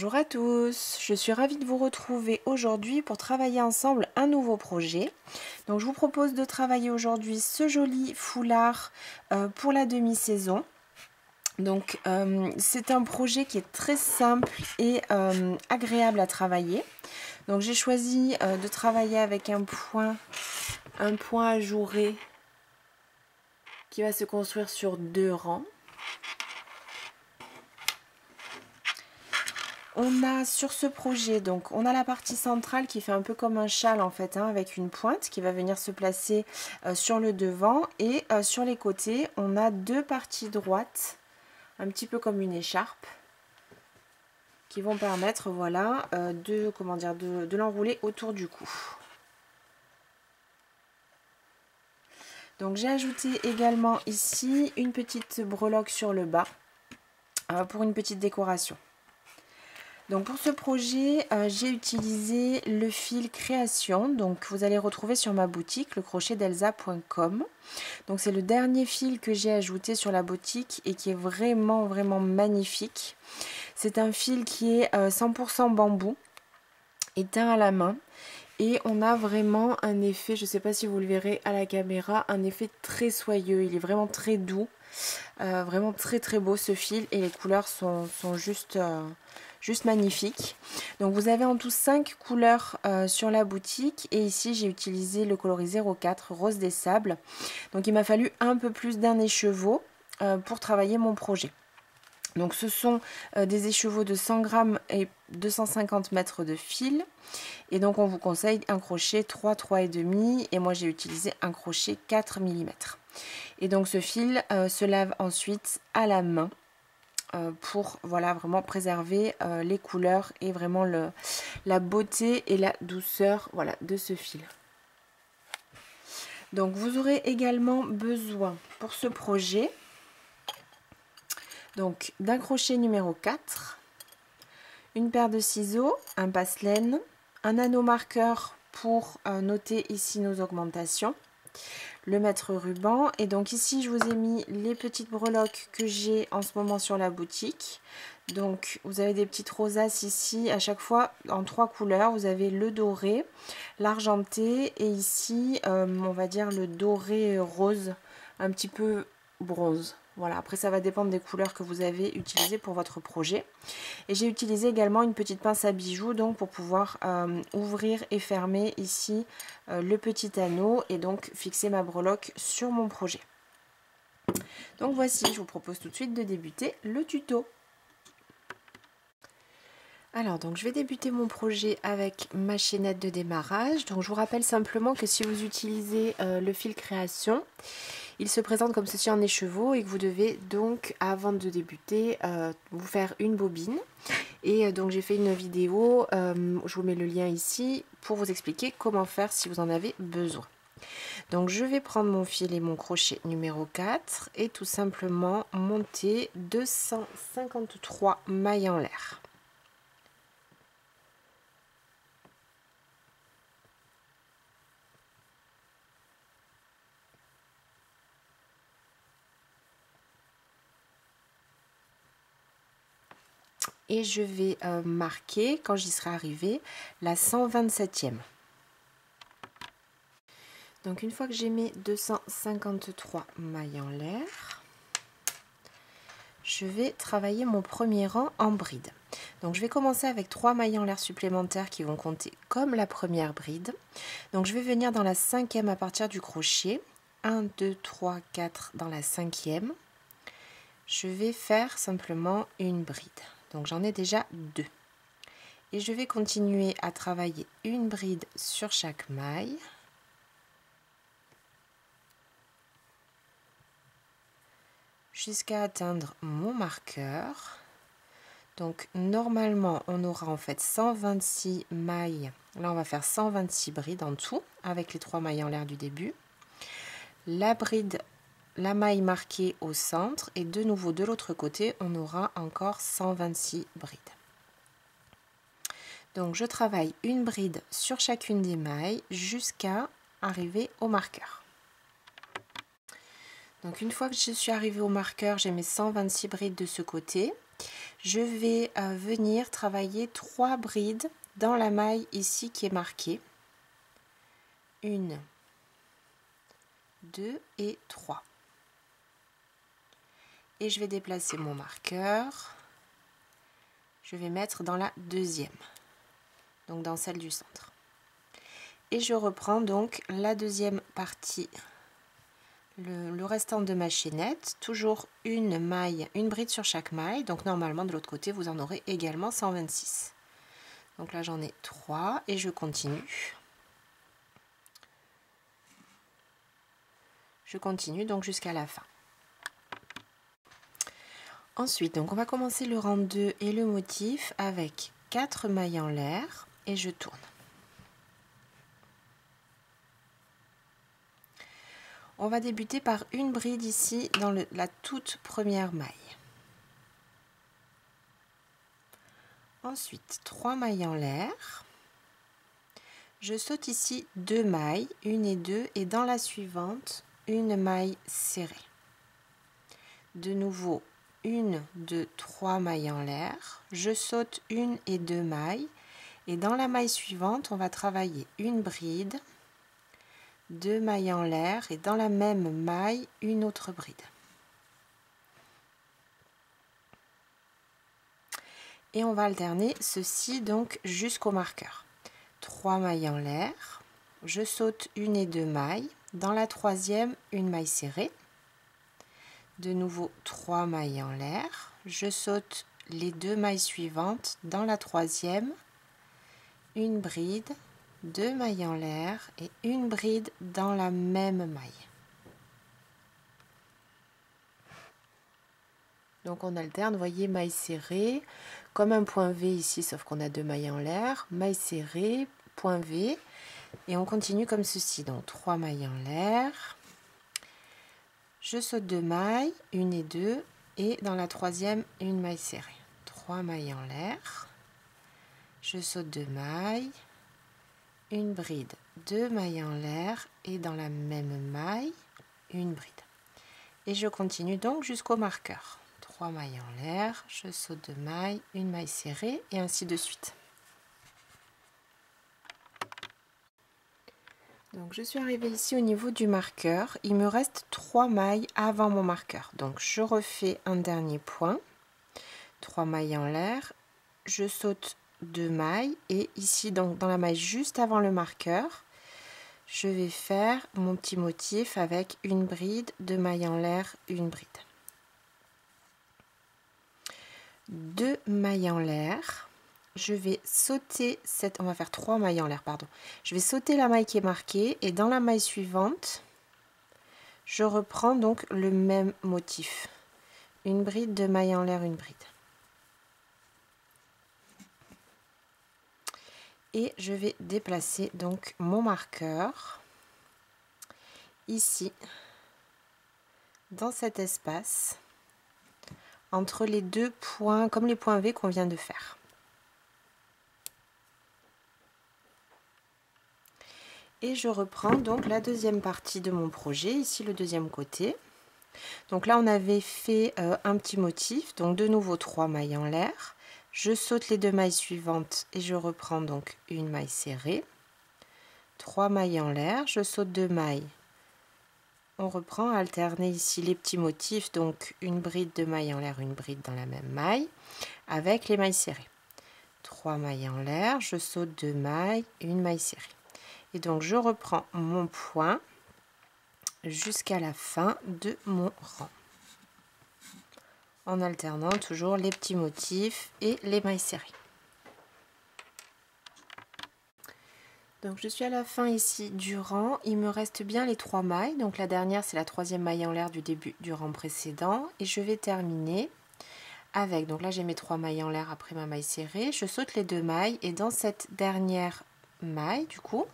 Bonjour à tous, je suis ravie de vous retrouver aujourd'hui pour travailler ensemble un nouveau projet. Donc je vous propose de travailler aujourd'hui ce joli foulard pour la demi-saison. Donc c'est un projet qui est très simple et agréable à travailler. Donc j'ai choisi de travailler avec un point ajouré qui va se construire sur 2 rangs. On a sur ce projet, donc on a la partie centrale qui fait un peu comme un châle en fait, avec une pointe qui va venir se placer sur le devant, et sur les côtés on a 2 parties droites, un petit peu comme une écharpe, qui vont permettre voilà, de l'enrouler autour du cou. Donc j'ai ajouté également ici une petite breloque sur le bas pour une petite décoration. Donc pour ce projet, j'ai utilisé le fil création, donc vous allez retrouver sur ma boutique, lecrochetdelsa.com. Donc c'est le dernier fil que j'ai ajouté sur la boutique et qui est vraiment magnifique. C'est un fil qui est 100% bambou, éteint à la main, et on a vraiment un effet, je ne sais pas si vous le verrez à la caméra, un effet très soyeux. Il est vraiment très doux, vraiment très beau ce fil, et les couleurs sont juste magnifique. Donc vous avez en tout 5 couleurs sur la boutique, et ici j'ai utilisé le coloris 04 rose des sables. Donc il m'a fallu un peu plus d'un écheveau pour travailler mon projet. Donc ce sont des écheveaux de 100 grammes et 250 mètres de fil, et donc on vous conseille un crochet 3,5, et moi j'ai utilisé un crochet 4 mm. Et donc ce fil se lave ensuite à la main pour voilà, vraiment préserver les couleurs et vraiment la beauté et la douceur voilà, de ce fil. Donc vous aurez également besoin pour ce projet donc d'un crochet numéro 4, une paire de ciseaux, un passe-laine, un anneau marqueur pour noter ici nos augmentations, le mètre ruban, et donc ici je vous ai mis les petites breloques que j'ai en ce moment sur la boutique. Donc vous avez des petites rosaces ici, à chaque fois en 3 couleurs. Vous avez le doré, l'argenté, et ici on va dire le doré rose, un petit peu bronze. Voilà, après ça va dépendre des couleurs que vous avez utilisées pour votre projet. Et j'ai utilisé également une petite pince à bijoux donc pour pouvoir ouvrir et fermer ici le petit anneau, et donc fixer ma breloque sur mon projet. Donc voici, je vous propose tout de suite de débuter le tuto. Alors donc je vais débuter mon projet avec ma chaînette de démarrage. Donc je vous rappelle simplement que si vous utilisez le fil création, il se présente comme ceci en écheveau, et que vous devez donc avant de débuter vous faire une bobine. Et donc j'ai fait une vidéo, je vous mets le lien ici pour vous expliquer comment faire si vous en avez besoin. Donc je vais prendre mon fil et mon crochet numéro 4 et tout simplement monter 253 mailles en l'air. Et je vais marquer, quand j'y serai arrivée, la 127e. Donc une fois que j'ai mis 253 mailles en l'air, je vais travailler mon premier rang en bride. Donc je vais commencer avec 3 mailles en l'air supplémentaires qui vont compter comme la première bride. Donc je vais venir dans la 5e à partir du crochet. 1, 2, 3, 4 dans la 5e. Je vais faire simplement une bride. Donc j'en ai déjà 2. Et je vais continuer à travailler une bride sur chaque maille. Jusqu'à atteindre mon marqueur. Donc normalement on aura en fait 126 mailles. Là on va faire 126 brides en tout avec les 3 mailles en l'air du début. La bride, la maille marquée au centre, et de nouveau de l'autre côté on aura encore 126 brides. Donc je travaille une bride sur chacune des mailles jusqu'à arriver au marqueur. Donc une fois que je suis arrivée au marqueur, j'ai mes 126 brides de ce côté. je vais venir travailler 3 brides dans la maille ici qui est marquée. 1, 2 et 3. Et je vais déplacer mon marqueur. Je vais mettre dans la deuxième, donc dans celle du centre. Et je reprends donc la deuxième partie, le restant de ma chaînette, toujours une maille, une bride sur chaque maille. Donc normalement de l'autre côté vous en aurez également 126. Donc là j'en ai 3 et je continue. Je continue donc jusqu'à la fin. Ensuite, donc on va commencer le rang 2 et le motif avec 4 mailles en l'air et je tourne. On va débuter par une bride ici dans la toute première maille. Ensuite, 3 mailles en l'air. Je saute ici 2 mailles, 1 et 2, et dans la suivante, une maille serrée. De nouveau, 1, 2, 3 mailles en l'air. Je saute 1 et 2 mailles, et dans la maille suivante, on va travailler une bride, 2 mailles en l'air, et dans la même maille, une autre bride. Et on va alterner ceci donc jusqu'au marqueur. 3 mailles en l'air, je saute 1 et 2 mailles, dans la troisième une maille serrée, de nouveau 3 mailles en l'air, je saute les 2 mailles suivantes, dans la troisième une bride, 2 mailles en l'air et une bride dans la même maille. Donc on alterne, vous voyez, maille serrée, comme un point V ici, sauf qu'on a 2 mailles en l'air, maille serrée, point V, et on continue comme ceci. Donc 3 mailles en l'air, je saute 2 mailles, 1 et 2, et dans la troisième, une maille serrée. 3 mailles en l'air, je saute 2 mailles, une bride, 2 mailles en l'air, et dans la même maille, une bride. Et je continue donc jusqu'au marqueur. 3 mailles en l'air, je saute 2 mailles, une maille serrée et ainsi de suite. Donc je suis arrivée ici au niveau du marqueur, il me reste 3 mailles avant mon marqueur. Donc je refais un dernier point, 3 mailles en l'air, je saute 2 mailles et ici donc dans la maille juste avant le marqueur, je vais faire mon petit motif avec une bride, 2 mailles en l'air, une bride. 2 mailles en l'air, je vais sauter on va faire 3 mailles en l'air, pardon. Je vais sauter la maille qui est marquée et dans la maille suivante, je reprends donc le même motif. Une bride, 2 mailles en l'air, une bride. Et je vais déplacer donc mon marqueur ici, dans cet espace, entre les deux points, comme les points V qu'on vient de faire. Et je reprends donc la deuxième partie de mon projet, ici le deuxième côté. Donc là on avait fait un petit motif, donc de nouveau 3 mailles en l'air. Je saute les 2 mailles suivantes et je reprends donc une maille serrée. 3 mailles en l'air, je saute 2 mailles. On reprend, alterner ici les petits motifs, donc une bride, 2 mailles en l'air, une bride dans la même maille, avec les mailles serrées. 3 mailles en l'air, je saute 2 mailles, une maille serrée. Et donc je reprends mon point jusqu'à la fin de mon rang, en alternant toujours les petits motifs et les mailles serrées. Donc je suis à la fin ici du rang, il me reste bien les 3 mailles, donc la dernière c'est la troisième maille en l'air du début du rang précédent, et je vais terminer avec, donc là j'ai mes 3 mailles en l'air après ma maille serrée, je saute les 2 mailles et dans cette dernière maille du coup,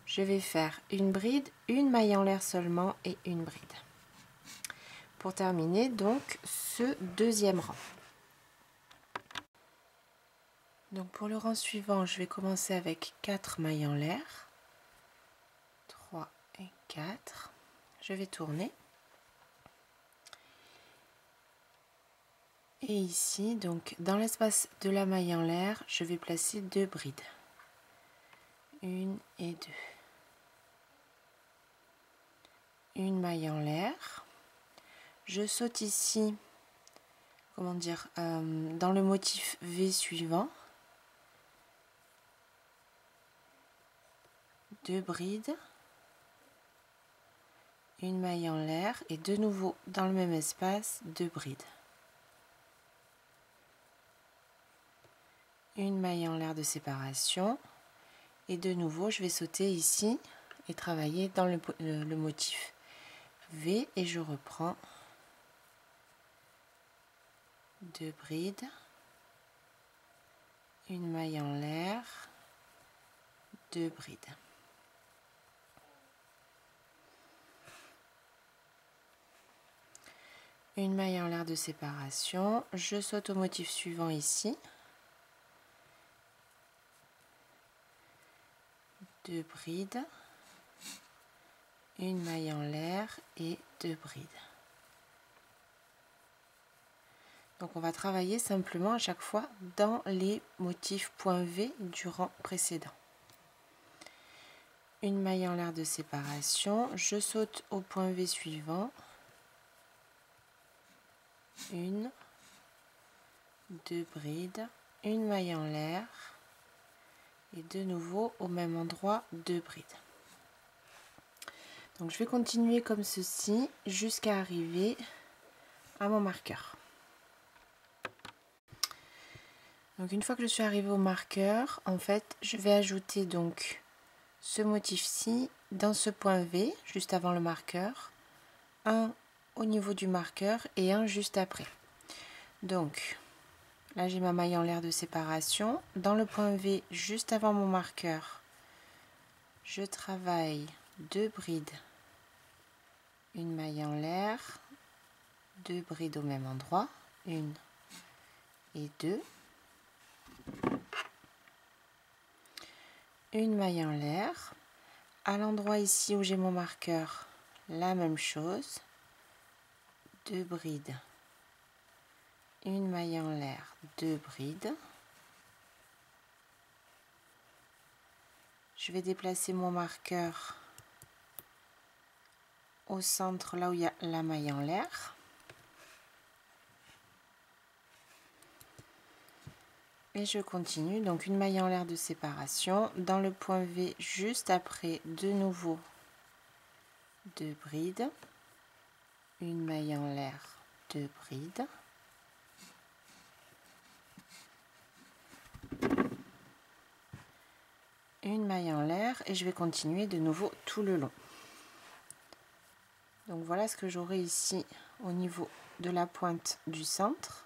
je vais faire une bride, une maille en l'air seulement et une bride. Pour terminer donc ce deuxième rang. Donc pour le rang suivant, je vais commencer avec 4 mailles en l'air. 3 et 4. Je vais tourner. Et ici, donc dans l'espace de la maille en l'air, je vais placer 2 brides. 1 et 2. Une maille en l'air. Je saute ici, comment dire, dans le motif V suivant. 2 brides. Une maille en l'air et de nouveau dans le même espace 2 brides. Une maille en l'air de séparation et de nouveau je vais sauter ici et travailler dans le motif V et je reprends 2 brides, une maille en l'air, 2 brides. Une maille en l'air de séparation, je saute au motif suivant ici, 2 brides, une maille en l'air et 2 brides. Donc on va travailler simplement à chaque fois dans les motifs point V du rang précédent. Une maille en l'air de séparation, je saute au point V suivant, 1, 2 brides, une maille en l'air et de nouveau au même endroit 2 brides. Donc je vais continuer comme ceci jusqu'à arriver à mon marqueur. Donc une fois que je suis arrivée au marqueur, en fait je vais ajouter donc ce motif-ci dans ce point V juste avant le marqueur, un au niveau du marqueur et un juste après. Donc là j'ai ma maille en l'air de séparation, dans le point V juste avant mon marqueur, je travaille 2 brides, une maille en l'air, 2 brides au même endroit, 1 et 2, une maille en l'air, à l'endroit ici où j'ai mon marqueur, la même chose, 2 brides, une maille en l'air, 2 brides. Je vais déplacer mon marqueur au centre, là où il y a la maille en l'air. Et je continue, donc une maille en l'air de séparation. Dans le point V, juste après, de nouveau 2 brides. Une maille en l'air, 2 brides. Une maille en l'air et je vais continuer de nouveau tout le long. Donc voilà ce que j'aurai ici au niveau de la pointe du centre.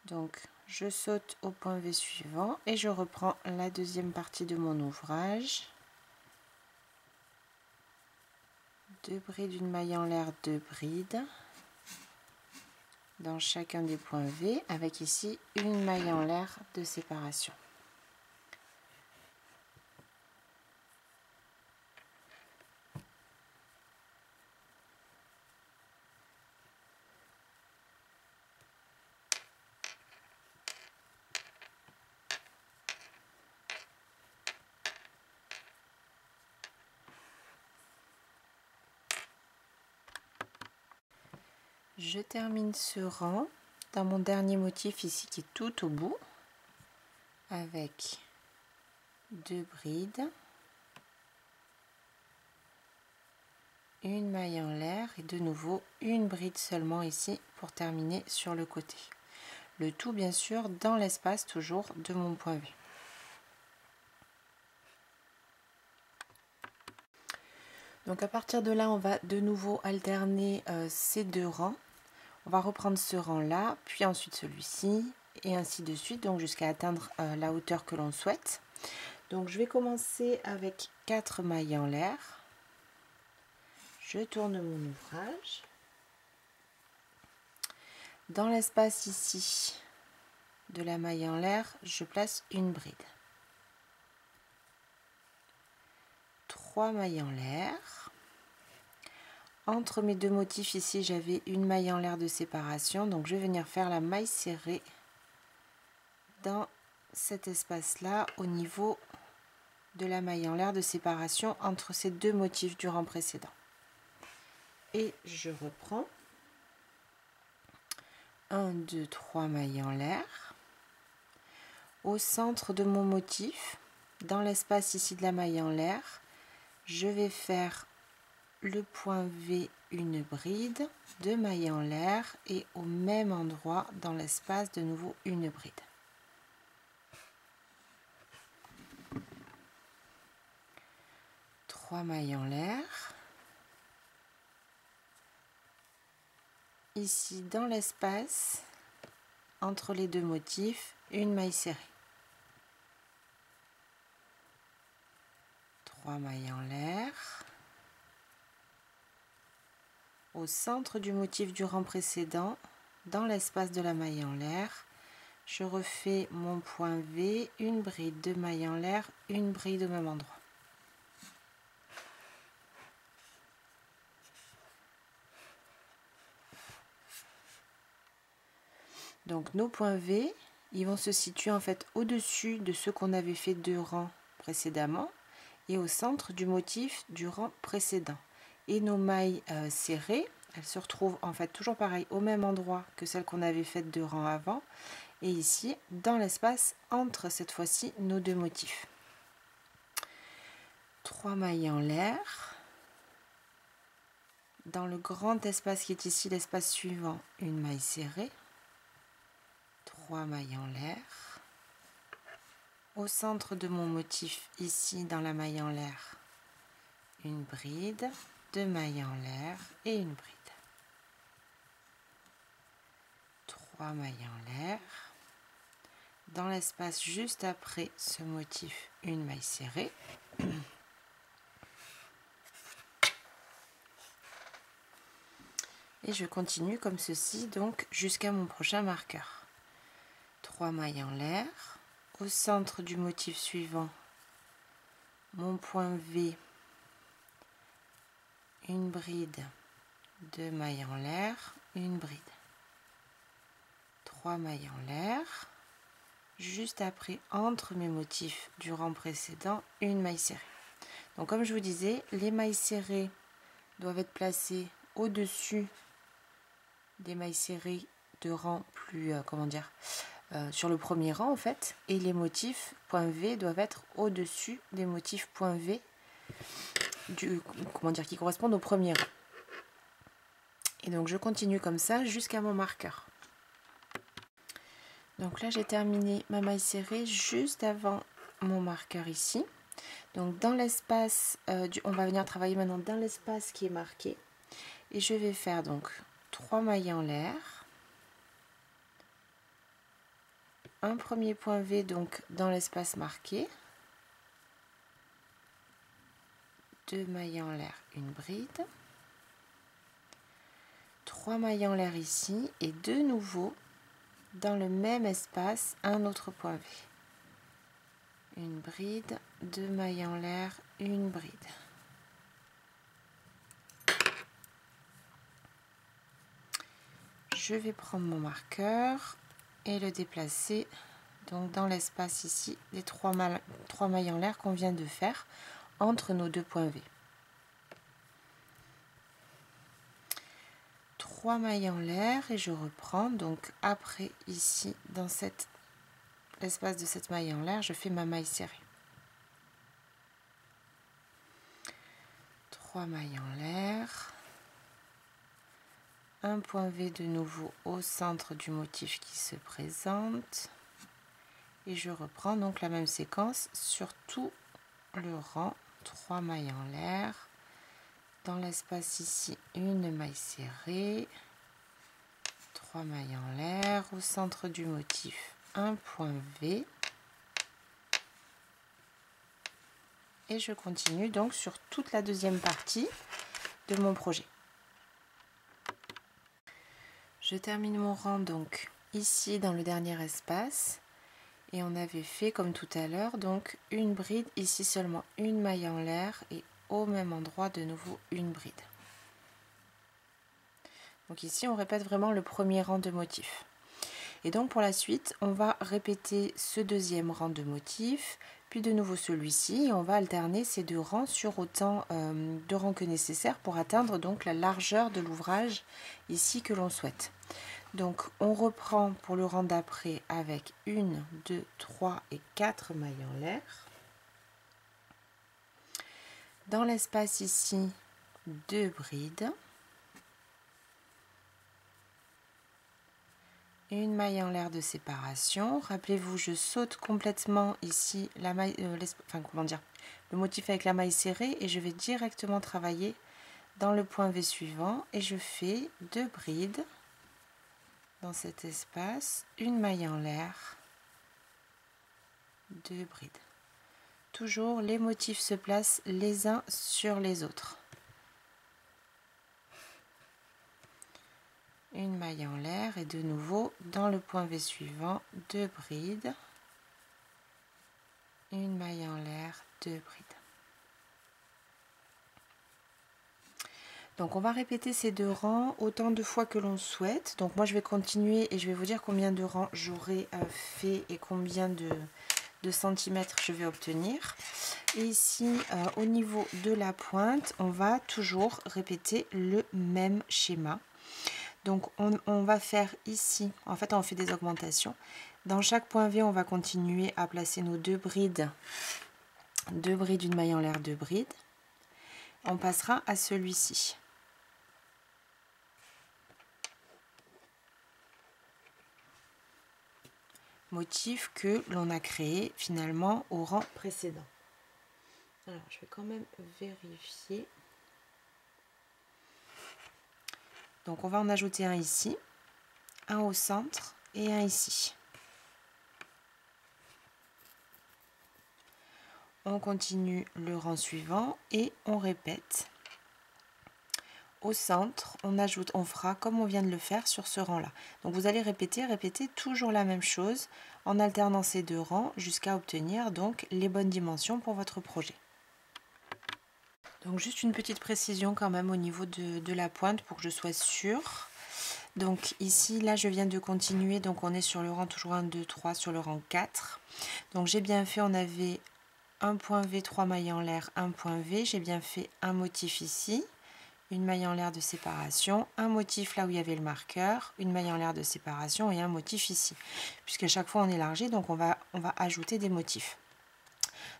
Donc je saute au point V suivant et je reprends la deuxième partie de mon ouvrage. 2 brides, une maille en l'air, 2 brides dans chacun des points V avec ici une maille en l'air de séparation. Je termine ce rang dans mon dernier motif ici qui est tout au bout avec 2 brides, une maille en l'air et de nouveau une bride seulement ici pour terminer sur le côté. Le tout bien sûr dans l'espace toujours de mon point V. Donc à partir de là on va de nouveau alterner ces deux rangs. On va reprendre ce rang là, puis ensuite celui-ci, et ainsi de suite, donc jusqu'à atteindre la hauteur que l'on souhaite. Donc je vais commencer avec 4 mailles en l'air. Je tourne mon ouvrage. Dans l'espace ici de la maille en l'air, je place une bride. 3 mailles en l'air. entre mes deux motifs ici, j'avais une maille en l'air de séparation, donc je vais venir faire la maille serrée dans cet espace-là au niveau de la maille en l'air de séparation entre ces deux motifs du rang précédent. Et je reprends 1, 2, 3 mailles en l'air au centre de mon motif, dans l'espace ici de la maille en l'air, je vais faire le point V, une bride, 2 mailles en l'air et au même endroit dans l'espace de nouveau une bride. Trois mailles en l'air. Ici dans l'espace entre les deux motifs, une maille serrée. 3 mailles en l'air. Au centre du motif du rang précédent, dans l'espace de la maille en l'air, je refais mon point V, une bride, 2 mailles en l'air, une bride au même endroit. Donc nos points V, ils vont se situer en fait au-dessus de ceux qu'on avait fait 2 rangs précédemment et au centre du motif du rang précédent. Et nos mailles serrées, elles se retrouvent en fait toujours pareil au même endroit que celles qu'on avait faites 2 rangs avant et ici dans l'espace entre cette fois-ci nos deux motifs. 3 mailles en l'air. Dans le grand espace qui est ici l'espace suivant, une maille serrée. 3 mailles en l'air. Au centre de mon motif ici dans la maille en l'air, une bride, 2 mailles en l'air et une bride. 3 mailles en l'air. Dans l'espace juste après ce motif, une maille serrée. Et je continue comme ceci donc jusqu'à mon prochain marqueur. 3 mailles en l'air. Au centre du motif suivant, mon point V, une bride, 2 mailles en l'air, une bride. 3 mailles en l'air. Juste après, entre mes motifs du rang précédent, une maille serrée. Donc comme je vous disais, les mailles serrées doivent être placées au-dessus des mailles serrées de rang plus, sur le premier rang en fait, et les motifs point V doivent être au-dessus des motifs point V qui correspondent au premier rang. Et donc je continue comme ça jusqu'à mon marqueur. Donc là j'ai terminé ma maille serrée juste avant mon marqueur ici. Donc dans l'espace, on va venir travailler maintenant dans l'espace qui est marqué. Et je vais faire donc 3 mailles en l'air. Un premier point V donc dans l'espace marqué. 2 mailles en l'air, une bride. 3 mailles en l'air ici et de nouveau dans le même espace un autre point V. Une bride, 2 mailles en l'air, une bride. Je vais prendre mon marqueur et le déplacer donc dans l'espace ici des 3 mailles en l'air qu'on vient de faire entre nos deux points V. 3 mailles en l'air et je reprends donc après ici dans l'espace de cette maille en l'air, je fais ma maille serrée. 3 mailles en l'air. Un point V de nouveau au centre du motif qui se présente. Et je reprends donc la même séquence sur tout le rang. 3 mailles en l'air. Dans l'espace ici, une maille serrée. 3 mailles en l'air. Au centre du motif, un point V. Et je continue donc sur toute la deuxième partie de mon projet. Je termine mon rang donc ici dans le dernier espace et on avait fait comme tout à l'heure donc une bride, ici seulement une maille en l'air et au même endroit de nouveau une bride. Donc ici on répète vraiment le premier rang de motifs. Et donc pour la suite, on va répéter ce deuxième rang de motifs, puis de nouveau celui-ci, et on va alterner ces deux rangs sur autant de rangs que nécessaire pour atteindre donc la largeur de l'ouvrage ici que l'on souhaite. Donc on reprend pour le rang d'après avec 1, 2, 3 et 4 mailles en l'air. Dans l'espace ici, 2 brides. Une maille en l'air de séparation. Rappelez-vous, je saute complètement ici la maille, le motif avec la maille serrée et je vais directement travailler dans le point V suivant et je fais 2 brides dans cet espace, une maille en l'air, 2 brides. Toujours les motifs se placent les uns sur les autres. Une maille en l'air et de nouveau dans le point V suivant, 2 brides, une maille en l'air, 2 brides. Donc on va répéter ces 2 rangs autant de fois que l'on souhaite. Donc moi je vais continuer et je vais vous dire combien de rangs j'aurai fait et combien de centimètres je vais obtenir. Et ici au niveau de la pointe, on va toujours répéter le même schéma. Donc on va faire ici, en fait on fait des augmentations. Dans chaque point V, on va continuer à placer nos 2 brides. 2 brides, une maille en l'air, 2 brides. On passera à celui-ci. Motif que l'on a créé finalement au rang précédent. Alors je vais quand même vérifier. Donc on va en ajouter un ici, un au centre et un ici. On continue le rang suivant et on répète. Au centre, on fera comme on vient de le faire sur ce rang-là. Donc vous allez répéter toujours la même chose en alternant ces 2 rangs jusqu'à obtenir donc les bonnes dimensions pour votre projet. Donc juste une petite précision quand même au niveau de la pointe pour que je sois sûre. Donc ici, là je viens de continuer, donc on est sur le rang toujours 1, 2, 3, sur le rang 4. Donc j'ai bien fait, on avait un point V, 3 mailles en l'air, un point V. J'ai bien fait un motif ici, une maille en l'air de séparation, un motif là où il y avait le marqueur, une maille en l'air de séparation et un motif ici. Puisqu'à chaque fois on élargit, donc on va ajouter des motifs.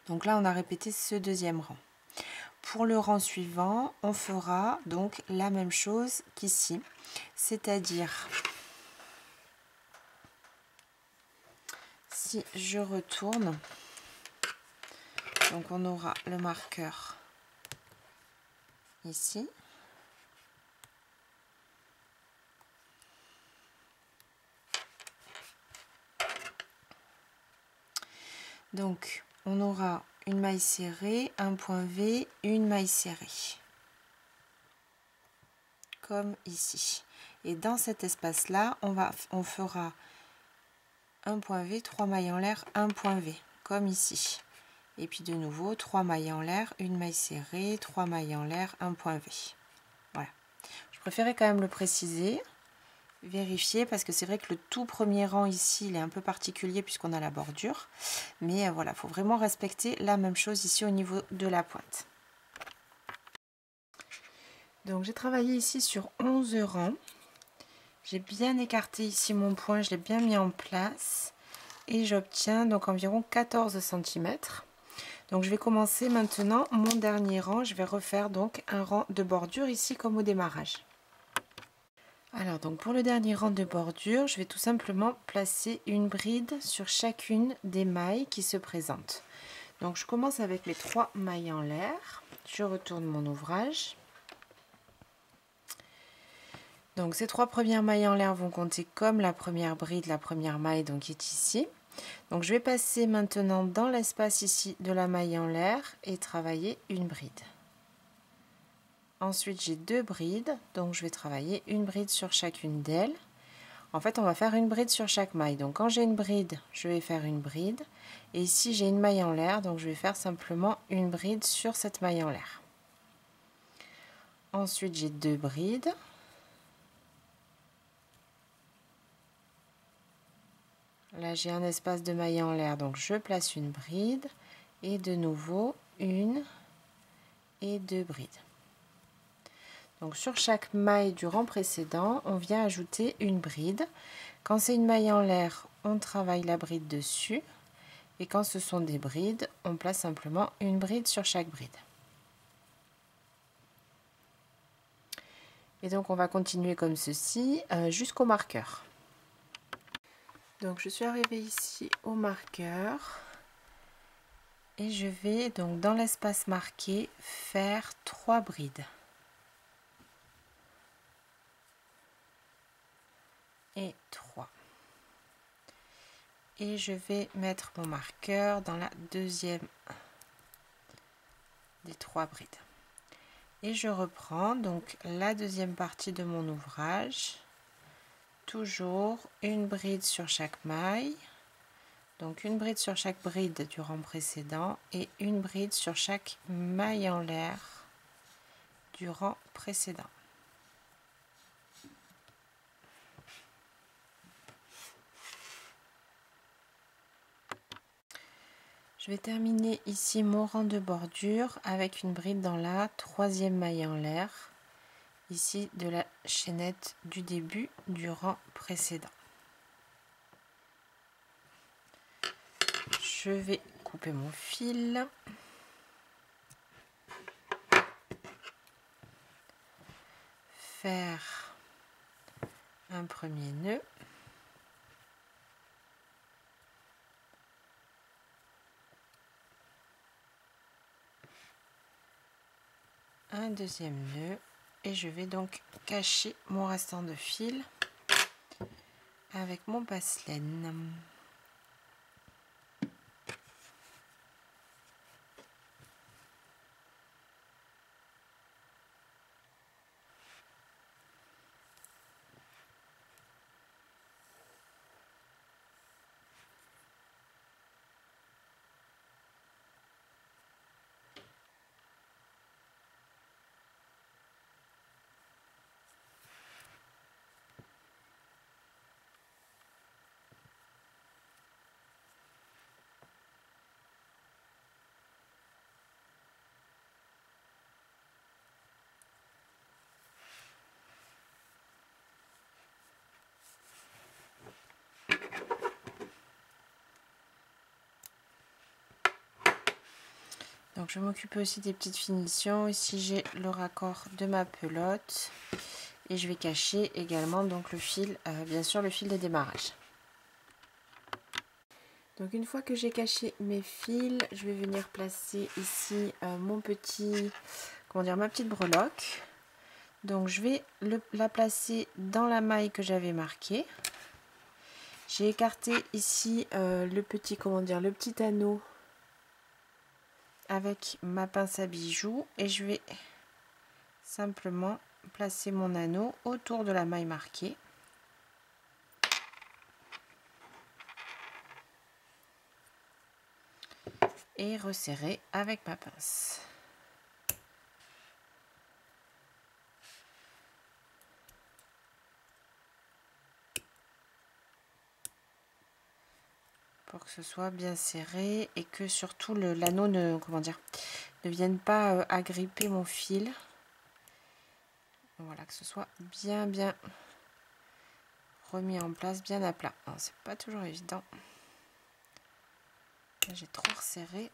Donc là on a répété ce deuxième rang. Pour le rang suivant, on fera donc la même chose qu'ici, c'est-à-dire si je retourne, donc on aura le marqueur ici. Donc on aura une maille serrée, un point V, une maille serrée, comme ici. Et dans cet espace-là, on fera un point V, 3 mailles en l'air, un point V, comme ici. Et puis de nouveau, 3 mailles en l'air, une maille serrée, 3 mailles en l'air, un point V. Voilà. Je préférais quand même le préciser, vérifier, parce que c'est vrai que le tout premier rang ici, il est un peu particulier puisqu'on a la bordure. Mais voilà, il faut vraiment respecter la même chose ici au niveau de la pointe. Donc j'ai travaillé ici sur 11 rangs. J'ai bien écarté ici mon point, je l'ai bien mis en place. Et j'obtiens donc environ 14 cm. Donc je vais commencer maintenant mon dernier rang. Je vais refaire donc un rang de bordure ici comme au démarrage. Alors donc pour le dernier rang de bordure, je vais tout simplement placer une bride sur chacune des mailles qui se présentent. Donc je commence avec les 3 mailles en l'air. Je retourne mon ouvrage. Donc ces 3 premières mailles en l'air vont compter comme la première bride, la première maille donc qui est ici. Donc je vais passer maintenant dans l'espace ici de la maille en l'air et travailler une bride. Ensuite j'ai 2 brides, donc je vais travailler une bride sur chacune d'elles. En fait on va faire une bride sur chaque maille. Donc quand j'ai une bride, je vais faire une bride. Et ici j'ai une maille en l'air, donc je vais faire simplement une bride sur cette maille en l'air. Ensuite j'ai 2 brides. Là, j'ai un espace de mailles en l'air, donc je place une bride. Et de nouveau, une et deux brides. Donc sur chaque maille du rang précédent, on vient ajouter une bride. Quand c'est une maille en l'air, on travaille la bride dessus. Et quand ce sont des brides, on place simplement une bride sur chaque bride. Et donc on va continuer comme ceci jusqu'au marqueur. Donc je suis arrivée ici au marqueur. Et je vais donc dans l'espace marqué faire 3 brides. Et 3. Et je vais mettre mon marqueur dans la deuxième des 3 brides. Et je reprends donc la deuxième partie de mon ouvrage. Toujours une bride sur chaque maille. Donc une bride sur chaque bride du rang précédent et une bride sur chaque maille en l'air du rang précédent. Je vais terminer ici mon rang de bordure avec une bride dans la troisième maille en l'air, ici de la chaînette du début du rang précédent. Je vais couper mon fil. Faire un premier nœud. Un deuxième nœud et je vais donc cacher mon restant de fil avec mon passe-laine. Donc je m'occupe aussi des petites finitions. Ici j'ai le raccord de ma pelote et je vais cacher également donc le fil, bien sûr le fil de démarrage. Donc une fois que j'ai caché mes fils, je vais venir placer ici mon petit, ma petite breloque. Donc je vais la placer dans la maille que j'avais marquée. J'ai écarté ici le petit anneau avec ma pince à bijoux et je vais simplement placer mon anneau autour de la maille marquée. Et resserrer avec ma pince. Pour que ce soit bien serré et que surtout l'anneau ne vienne pas agripper mon fil. Voilà, que ce soit bien remis en place, bien à plat. C'est pas toujours évident. J'ai trop resserré.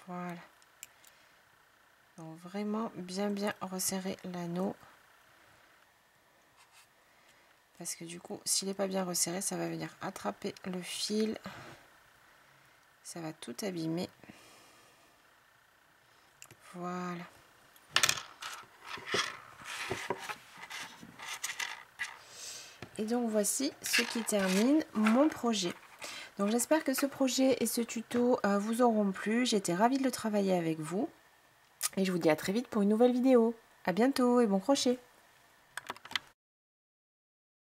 Voilà. Donc vraiment bien resserrer l'anneau. Parce que du coup, s'il n'est pas bien resserré, ça va venir attraper le fil. Ça va tout abîmer. Voilà. Et donc voici ce qui termine mon projet. Donc j'espère que ce projet et ce tuto vous auront plu. J'étais ravie de le travailler avec vous. Et je vous dis à très vite pour une nouvelle vidéo. À bientôt et bon crochet!